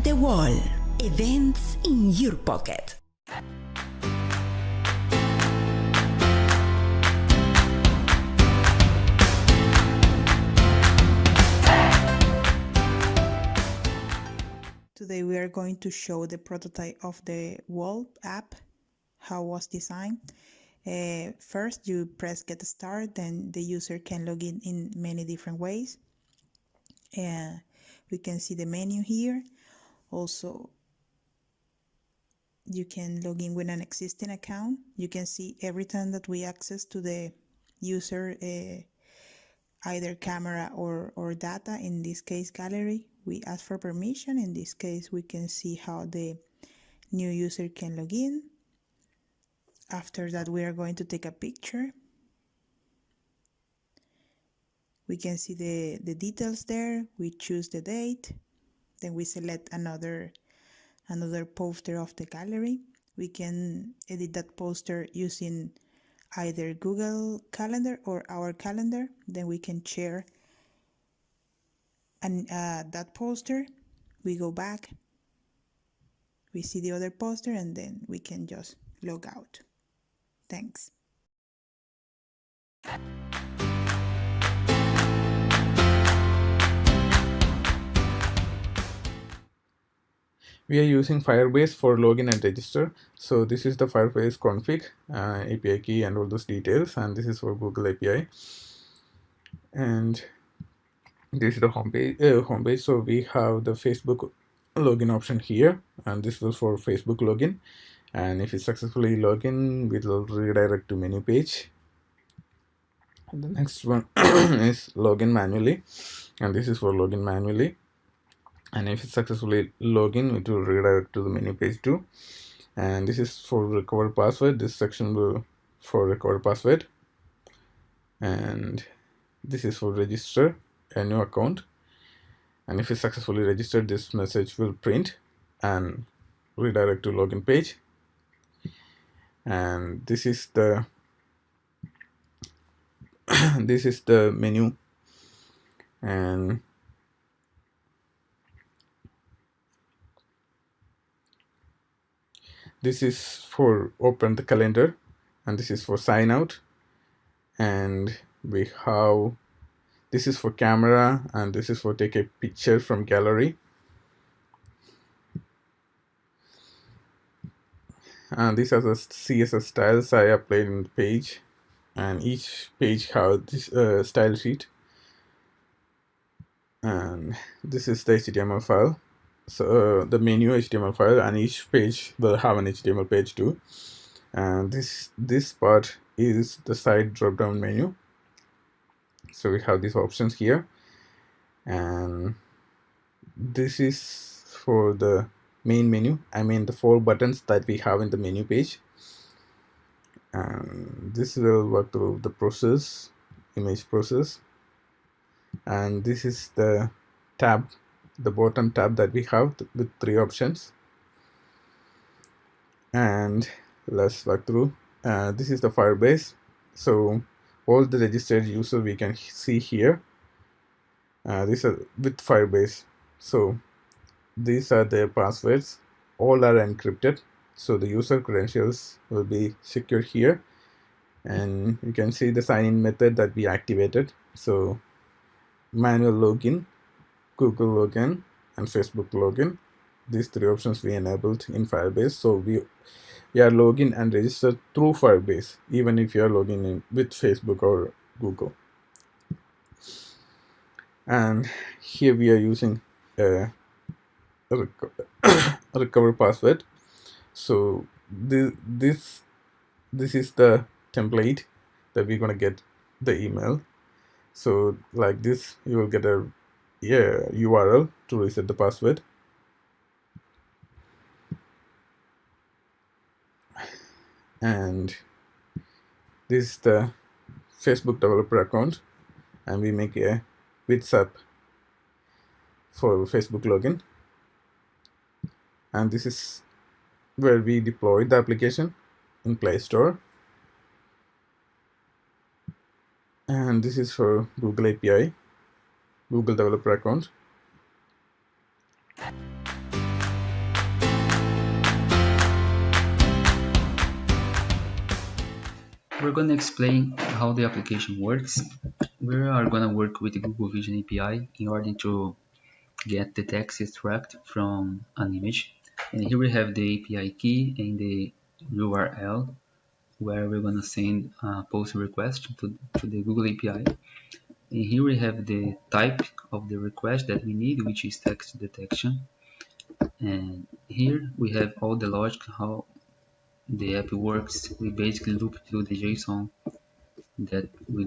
The Wall. Events in your pocket. Today we are going to show the prototype of the Wall app, how it was designed. First you press get start, then the user can log in many different ways. We can see the menu here. Also, you can log in with an existing account. You can see every time that we access to the user either camera or data, in this case gallery, we ask for permission. In this case we can see how the new user can log in. After that we are going to take a picture. We can see the details there. We choose the date, then we select another poster of the gallery. We can edit that poster using either Google Calendar or our calendar. Then we can share that poster. We go back, we see the other poster, and then we can just log out. Thanks. We are using Firebase for login and register. So this is the Firebase config, API key and all those details, and this is for Google API. And this is the homepage. So we have the Facebook login option here, and this was for Facebook login. And if you successfully log in, it will redirect to menu page. And the next one is login manually, and this is for login manually. And if you successfully log in, it will redirect to the menu page too. And this is for recover password. This section will for recover password. And this is for register a new account. And if you successfully registered, this message will print and redirect to login page. And this is the this is the menu. And this is for open the calendar, and this is for sign out. And we have, this is for camera, and this is for take a picture from gallery. And these are the CSS styles I applied in the page, and each page has this style sheet. And this is the HTML file. So the menu HTML file, and each page will have an HTML page too. And this part is the side drop down menu. So we have these options here, and this is for the main menu. I mean the 4 buttons that we have in the menu page. And this will work through the process, image process. And this is the tab, the bottom tab that we have with 3 options. And let's work through. This is the Firebase. So all the registered user we can see here. These are with Firebase. So these are their passwords. All are encrypted. So the user credentials will be secured here. And you can see the sign-in method that we activated. So manual login, Google login, and Facebook login. These 3 options we enabled in Firebase. So we are login and registered through Firebase, even if you are logging in with Facebook or Google. And here we are using a recover password. So this is the template that we're gonna get the email. So like this, you will get a URL to reset the password. And this is the Facebook developer account, and we make a WITS app for Facebook login. And this is where we deploy the application in Play Store. And this is for Google API, Google developer account. we're going to explain how the application works. We are going to work with the Google Vision API in order to get the text extract from an image. And here we have the API key and the URL where we're going to send a post request to the Google API. And here we have the type of the request that we need, which is text detection. And here we have all the logic, how the app works. We basically loop through the JSON that we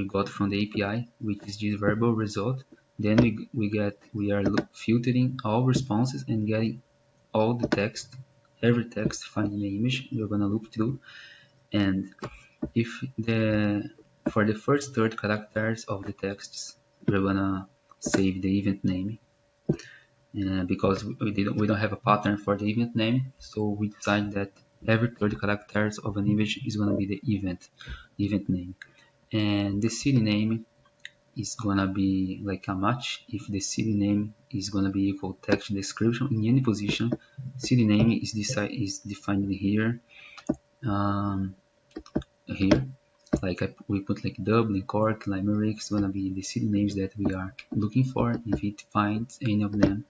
got from the API, which is this variable result. Then we are filtering all responses and getting all the text, every text found in the image. We're gonna loop through, and if for the first 30 characters of the texts, we're gonna save the event name. Because we don't have a pattern for the event name, so we decided that every 30 characters of an image is going to be the event name, and the city name is going to be like a match. If the city name is going to be equal text description in any position, city name is defined here. Here, like we put like Dublin, Cork, Limerick. It's going to be the city names that we are looking for. If it finds any of them,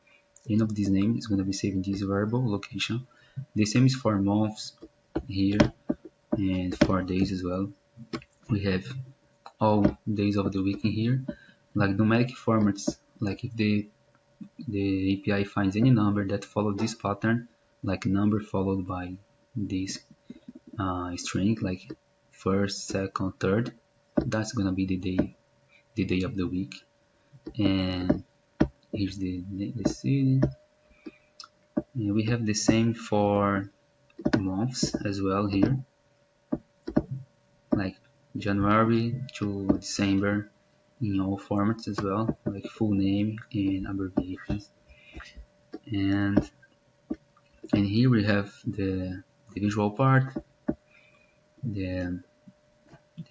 any of these names, is going to be saved in this variable location. The same is for months here, and for days as well. We have all days of the week in here. Like numeric formats, like if the API finds any number that follows this pattern, like number followed by this string, like first, second, third, that's gonna be the day of the week. And here's the city. We have the same for months as well here, like January to December in all formats as well, like full name and abbreviations. And here we have the visual part, the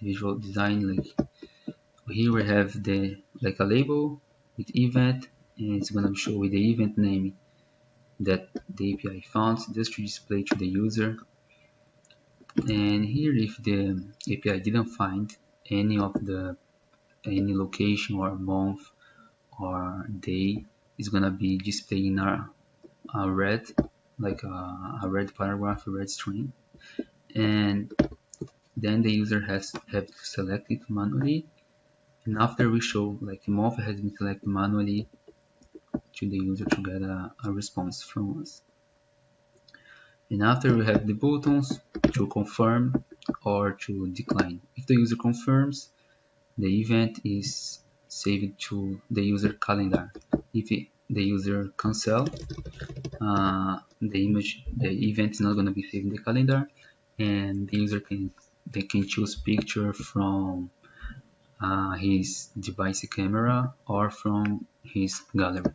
visual design. Like here we have like a label with event, and it's gonna show with the event name that the API found just to display to the user. And here, if the API didn't find any location or month or day, is gonna be displaying a red, like a red paragraph, a red string, and then the user have to select it manually. And after we show like month has been selected manually to the user to get a response from us. And after we have the buttons to confirm or to decline. If the user confirms, the event is saved to the user calendar. If the user cancel, the event is not going to be saved in the calendar, and the user can choose picture from his device camera or from his gallery.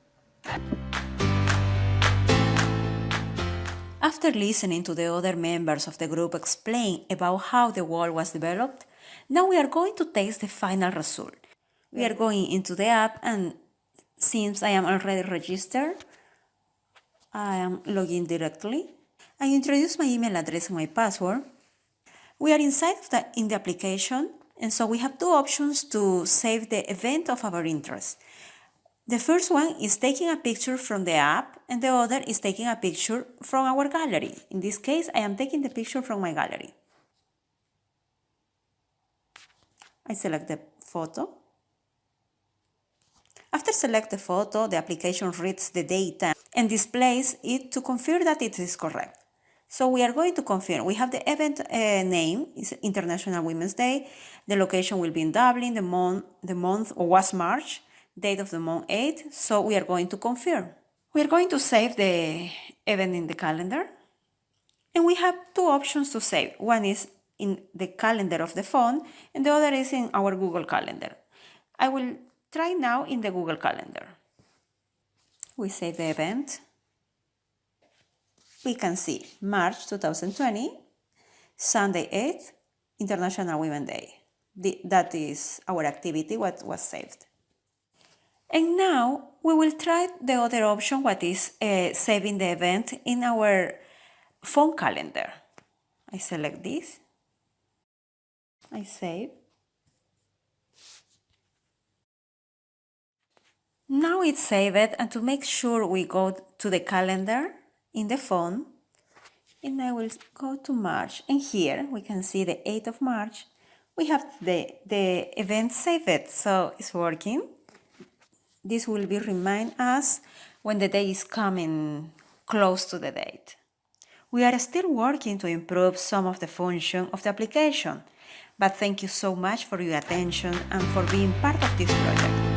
After listening to the other members of the group explain about how the wall was developed, now we are going to test the final result. We are going into the app, and since I am already registered, I am logging directly. I introduce my email address and my password. We are inside in the application, and so we have two options to save the event of our interest. The first one is taking a picture from the app, and the other is taking a picture from our gallery. In this case, I am taking the picture from my gallery. I select the photo. After select the photo, the application reads the data and displays it to confirm that it is correct. So we are going to confirm. We have the event name is International Women's Day. The location will be in Dublin. The month was March. Date of the month 8. So we are going to confirm. We are going to save the event in the calendar. And we have two options to save. One is in the calendar of the phone, and the other is in our Google Calendar. I will try now in the Google Calendar. We save the event. We can see March 2020, Sunday 8th, International Women's Day. That is our activity, what was saved. And now we will try the other option, what is saving the event in our phone calendar. I select this. I save. Now it's saved, and to make sure we go to the calendar in the phone, and I will go to March, and here we can see the 8th of March. We have the event saved, so it's working. This will be remind us when the day is coming close to the date. We are still working to improve some of the function of the application, but thank you so much for your attention and for being part of this project.